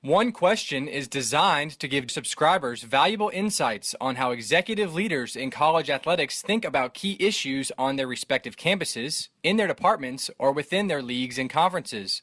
One Question is designed to give subscribers valuable insights on how executive leaders in college athletics think about key issues on their respective campuses, in their departments, or within their leagues and conferences.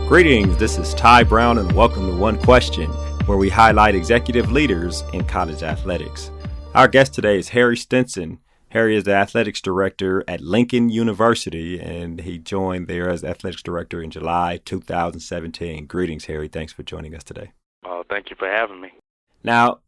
Greetings, this is Ty Brown and welcome to One Question, where we highlight executive leaders in college athletics. Our guest today is Harry Stinson. Harry is the athletics director at Lincoln University, and he joined there as athletics director in July 2017. Greetings, Harry. Thanks for joining us today. Thank you for having me. Now,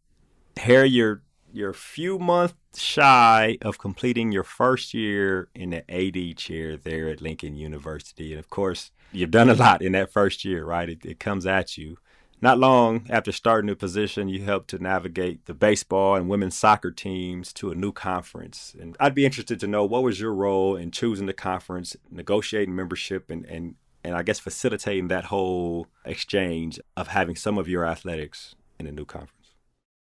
Harry, you're a few months shy of completing your first year in the AD chair there at Lincoln University. And, of course, you've done a lot in that first year, right? It comes at you. Not long after starting the position, you helped to navigate the baseball and women's soccer teams to a new conference. And I'd be interested to know, what was your role in choosing the conference, negotiating membership, and I guess facilitating that whole exchange of having some of your athletics in a new conference?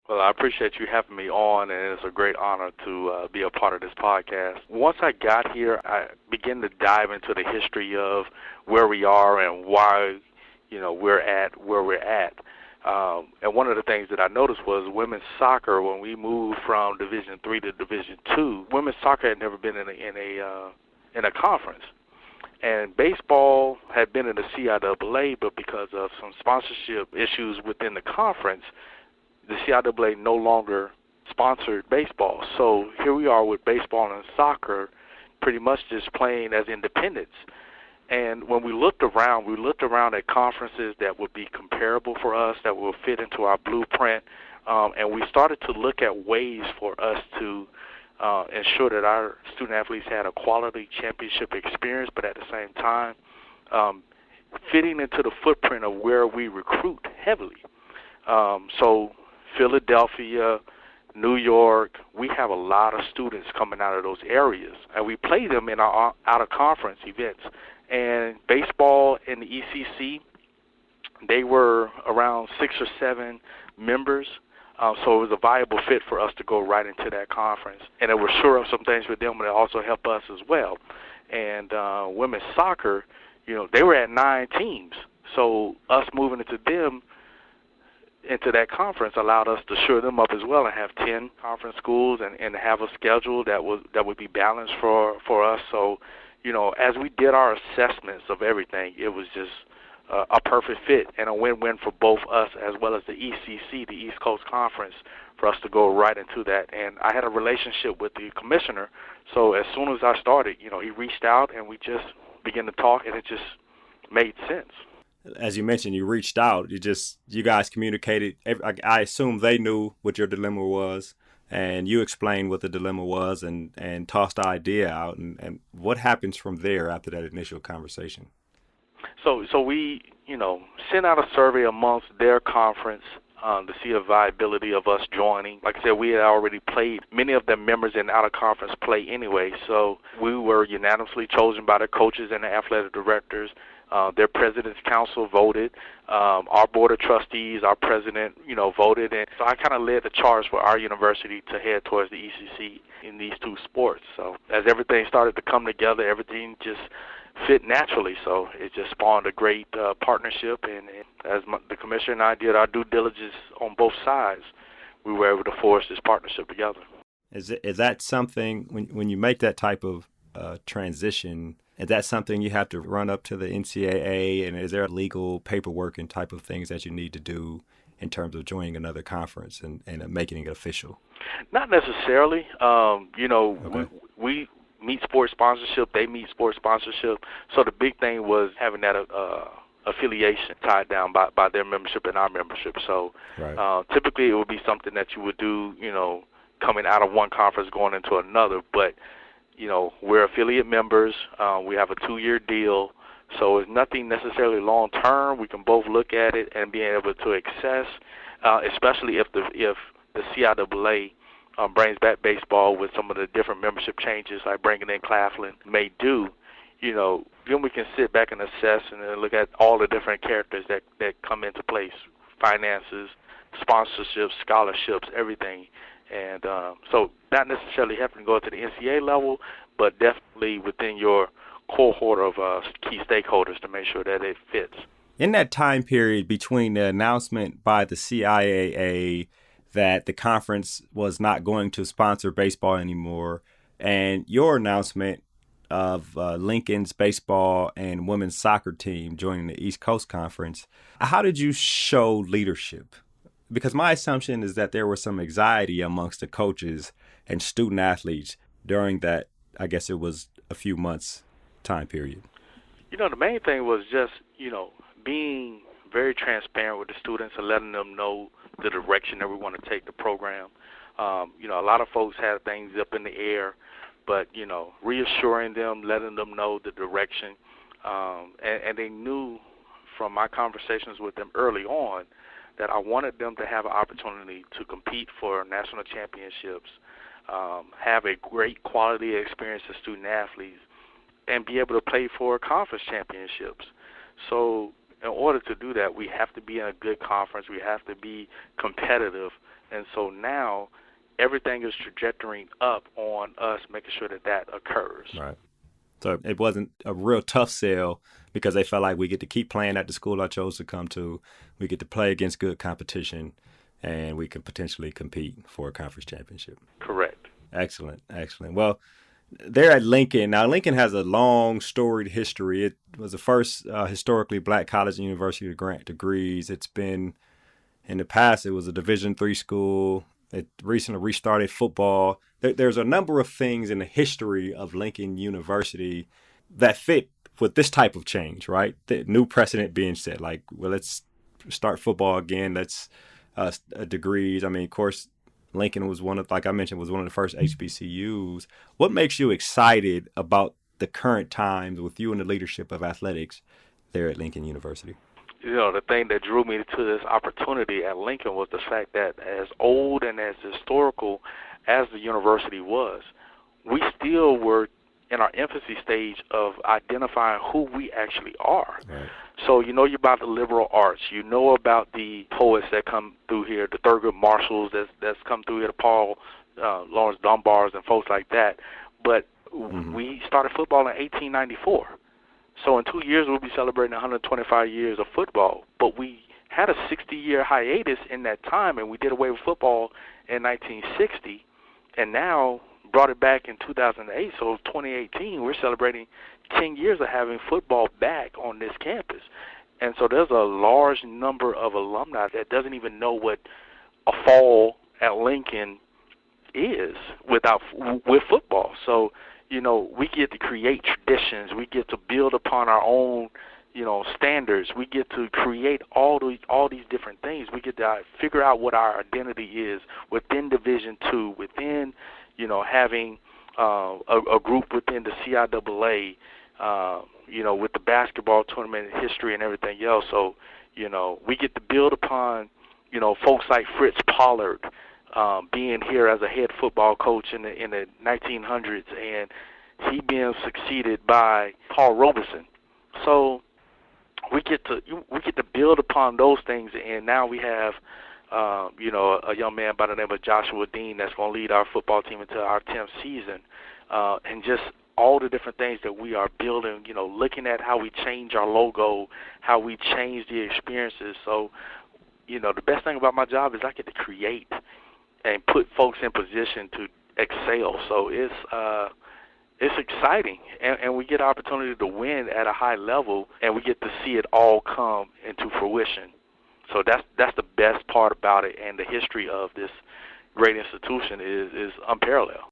Well, I appreciate you having me on, and it's a great honor to be a part of this podcast. Once I got here, I began to dive into the history of where we are and why we're at where we're at. And one of the things that I noticed was women's soccer, when we moved from Division III to Division II, women's soccer had never been in a conference. And baseball had been in the CIAA, but because of some sponsorship issues within the conference, the CIAA no longer sponsored baseball. So here we are with baseball and soccer pretty much just playing as independents. And when we looked around at conferences that would be comparable for us, that will fit into our blueprint, and we started to look at ways for us to ensure that our student athletes had a quality championship experience, but at the same time fitting into the footprint of where we recruit heavily. So Philadelphia, New York, we have a lot of students coming out of those areas, and we play them in our out-of-conference events. And baseball in the ECC, they were around 6 or 7 members, so it was a viable fit for us to go right into that conference. And it will shore up some things with them, but it also helped us as well. And women's soccer, they were at 9 teams, so us moving into that conference allowed us to shore them up as well and have 10 conference schools and have a schedule that would be balanced for us. So, as we did our assessments of everything, it was just a perfect fit and a win-win for both us as well as the ECC, the East Coast Conference, for us to go right into that. And I had a relationship with the commissioner, so as soon as I started, he reached out and we just began to talk, and it just made sense. As you mentioned, you reached out. You guys communicated. I assume they knew what your dilemma was, and you explained what the dilemma was and tossed the idea out. And what happens from there after that initial conversation? So we, sent out a survey amongst their conference to see the viability of us joining. Like I said, we had already played. Many of the members in out-of-conference play anyway, so we were unanimously chosen by the coaches and the athletic directors. Their president's council voted. Our board of trustees, our president, voted. And so I kind of led the charge for our university to head towards the ECC in these two sports. So as everything started to come together, everything just fit naturally. So it just spawned a great partnership. And as the commissioner and I did our due diligence on both sides, we were able to forge this partnership together. Is that something, when you make that type of transition, is that something you have to run up to the NCAA, and is there legal paperwork and type of things that you need to do in terms of joining another conference and making it official? Not necessarily. Okay. We meet sports sponsorship, they meet sports sponsorship. So the big thing was having that affiliation tied down by their membership and our membership. So right. Typically it would be something that you would do, coming out of one conference going into another. But we're affiliate members. We have a 2-year deal, so it's nothing necessarily long-term. We can both look at it and be able to access, especially if the CIAA brings back baseball with some of the different membership changes, like bringing in Claflin may do. Then we can sit back and assess and then look at all the different characters that come into place, finances, sponsorships, scholarships, everything. And so not necessarily having to go to the NCAA level, but definitely within your cohort of key stakeholders to make sure that it fits. In that time period between the announcement by the CIAA that the conference was not going to sponsor baseball anymore and your announcement of Lincoln's baseball and women's soccer team joining the East Coast Conference, how did you show leadership? Because my assumption is that there was some anxiety amongst the coaches and student athletes during that, I guess it was a few months time period. The main thing was just, being very transparent with the students and letting them know the direction that we want to take the program. A lot of folks had things up in the air, but, reassuring them, letting them know the direction. And they knew from my conversations with them early on that I wanted them to have an opportunity to compete for national championships, have a great quality experience as student athletes, and be able to play for conference championships. So in order to do that, we have to be in a good conference. We have to be competitive. And so now everything is trajectorying up on us making sure that that occurs. Right. So it wasn't a real tough sell because they felt like we get to keep playing at the school I chose to come to. We get to play against good competition, and we can potentially compete for a conference championship. Correct. Excellent. Well, they're at Lincoln. Now, Lincoln has a long, storied history. It was the first historically black college and university to grant degrees. It's been, in the past, it was a Division III school. It recently restarted football. There's a number of things in the history of Lincoln University that fit with this type of change, right? The new precedent being set, like, well, let's start football again. Let's degrees. I mean, of course, Lincoln was like I mentioned, was one of the first HBCUs. What makes you excited about the current times with you in the leadership of athletics there at Lincoln University? The thing that drew me to this opportunity at Lincoln was the fact that as old and as historical as the university was, we still were in our infancy stage of identifying who we actually are. Right. So you're about the liberal arts. You know about the poets that come through here, the Thurgood Marshalls that's come through here, the Paul Lawrence Dunbars and folks like that. But we started football in 1894. So in 2 years, we'll be celebrating 125 years of football. But we had a 60-year hiatus in that time, and we did away with football in 1960, and now brought it back in 2008. So 2018, we're celebrating 10 years of having football back on this campus. And so there's a large number of alumni that doesn't even know what a fall at Lincoln is with football. So we get to create traditions. We get to build upon our own, standards. We get to create all these different things. We get to figure out what our identity is within Division II, within, having a group within the CIAA, with the basketball tournament history and everything else. So, we get to build upon, folks like Fritz Pollard, being here as a head football coach in the 1900s, and he being succeeded by Paul Robeson. So we get to build upon those things, and now we have a young man by the name of Joshua Dean that's going to lead our football team into our 10th season, and just all the different things that we are building. Looking at how we change our logo, how we change the experiences. So the best thing about my job is I get to create and put folks in position to excel. So it's exciting, and we get an opportunity to win at a high level, and we get to see it all come into fruition. So that's the best part about it, and the history of this great institution is unparalleled.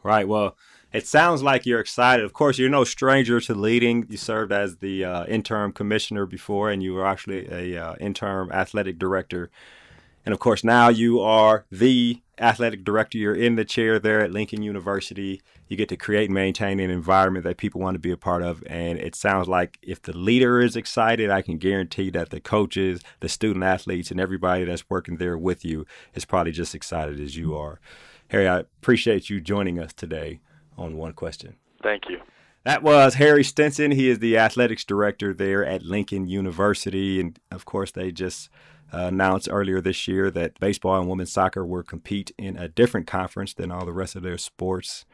Right. Well, it sounds like you're excited. Of course, you're no stranger to leading. You served as the interim commissioner before, and you were actually a interim athletic director. And, of course, now you are the athletic director. You're in the chair there at Lincoln University. You get to create and maintain an environment that people want to be a part of. And it sounds like if the leader is excited, I can guarantee that the coaches, the student athletes, and everybody that's working there with you is probably just excited as you are. Harry, I appreciate you joining us today on One Question. Thank you. That was Harry Stinson. He is the athletics director there at Lincoln University. And of course, they just announced earlier this year that baseball and women's soccer will compete in a different conference than all the rest of their sports.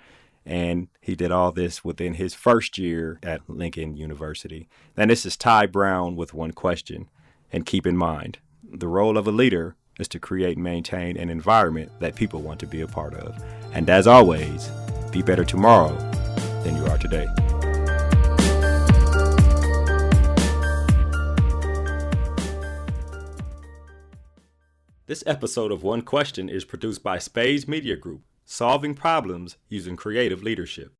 And he did all this within his first year at Lincoln University. And this is Ty Brown with one question. And keep in mind, the role of a leader is to create and maintain an environment that people want to be a part of. And as always, be better tomorrow than you are today. This episode of One Question is produced by Spades Media Group, solving problems using creative leadership.